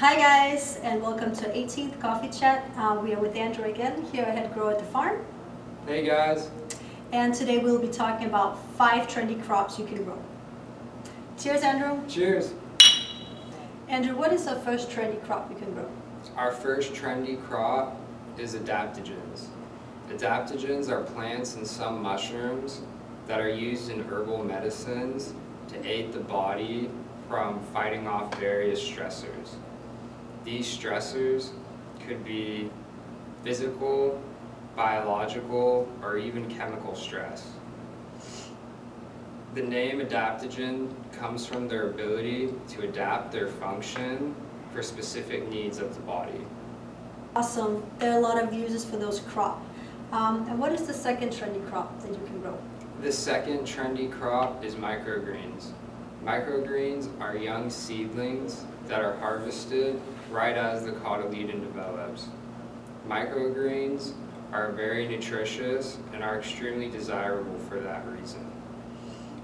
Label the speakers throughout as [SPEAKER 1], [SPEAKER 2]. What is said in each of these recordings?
[SPEAKER 1] Hi guys, and welcome to 18th Coffee Chat. We are with Andrew again, here at Head Grower at the farm.
[SPEAKER 2] Hey guys.
[SPEAKER 1] And today we'll be talking about 5 trendy crops you can grow. Cheers, Andrew.
[SPEAKER 2] Cheers.
[SPEAKER 1] Andrew, what is the first trendy crop you can grow?
[SPEAKER 2] Our first trendy crop is adaptogens. Adaptogens are plants and some mushrooms that are used in herbal medicines to aid the body from fighting off various stressors. These stressors could be physical, biological, or even chemical stress. The name adaptogen comes from their ability to adapt their function for specific needs of the body.
[SPEAKER 1] Awesome. There are a lot of uses for those crops. And what is the second trendy crop that you can grow?
[SPEAKER 2] The second trendy crop is microgreens. Microgreens are young seedlings that are harvested right as the cotyledon develops. Microgreens are very nutritious and are extremely desirable for that reason.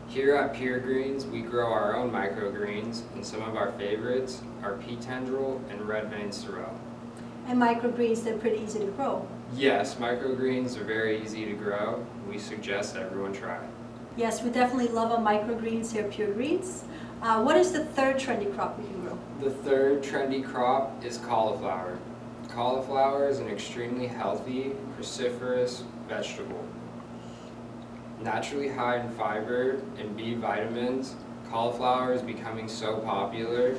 [SPEAKER 2] Here at Pure Greens, we grow our own microgreens, and some of our favorites are pea tendril and red vein sorrel.
[SPEAKER 1] And microgreens, they're pretty easy to grow.
[SPEAKER 2] Yes, microgreens are very easy to grow. We suggest everyone try it.
[SPEAKER 1] Yes, we definitely love our microgreens here at Pure Greens. What is the third trendy crop you can grow?
[SPEAKER 2] The third trendy crop is cauliflower. Cauliflower is an extremely healthy, cruciferous vegetable. Naturally high in fiber and B vitamins, cauliflower is becoming so popular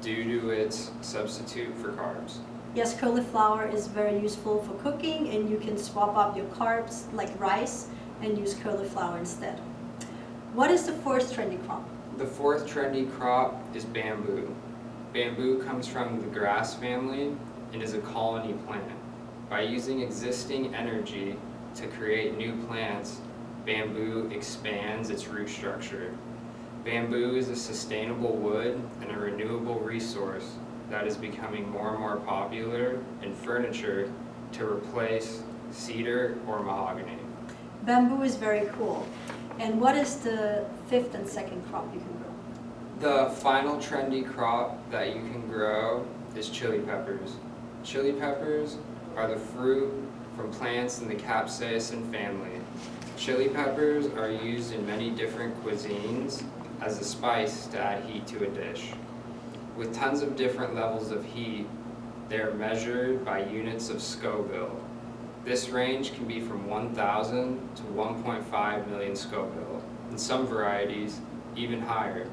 [SPEAKER 2] due to its substitute for carbs.
[SPEAKER 1] Yes, cauliflower is very useful for cooking, and you can swap up your carbs like rice and use cauliflower instead. What is the fourth trendy crop?
[SPEAKER 2] The fourth trendy crop is bamboo. Bamboo comes from the grass family and is a colony plant. By using existing energy to create new plants, bamboo expands its root structure. Bamboo is a sustainable wood and a renewable resource that is becoming more and more popular in furniture to replace cedar or mahogany.
[SPEAKER 1] Bamboo is very cool. And what is the fifth and second crop you can grow?
[SPEAKER 2] The final trendy crop that you can grow is chili peppers. Chili peppers are the fruit from plants in the capsaicin family. Chili peppers are used in many different cuisines as a spice to add heat to a dish. With tons of different levels of heat, they are measured by units of Scoville. This range can be from 1,000 to 1.5 million Scoville, and some varieties even higher.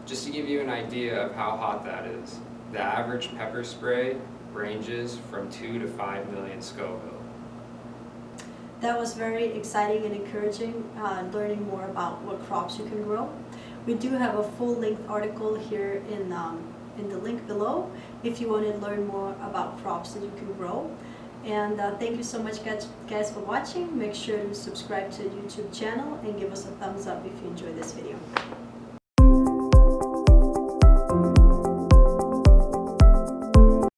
[SPEAKER 2] Just to give you an idea of how hot that is, the average pepper spray ranges from 2 to 5 million Scoville.
[SPEAKER 1] That was very exciting and encouraging, learning more about what crops you can grow. We do have a full-length article here in the link below if you want to learn more about crops that you can grow. And thank you so much guys for watching. Make sure to subscribe to the YouTube channel and give us a thumbs up if you enjoyed this video.